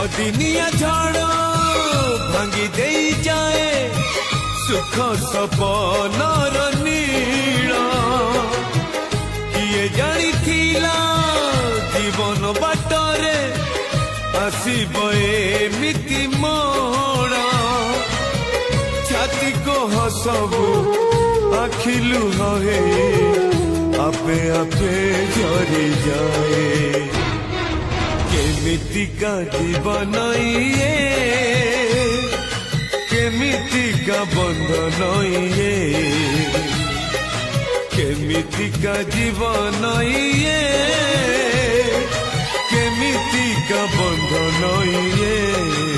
अदिनिया झड़ भांगी दे जाए सुख सपनर नीड़ किए जानी थिला जीवन बाटरे आसीब एमिति मोड़ छाती को हसबू आखिलु हे आपे आपे झरी जाए केमितिका जीवन ये केमितिका बंधन ये केमितिका जीवन ये केमितिका बंधन ये।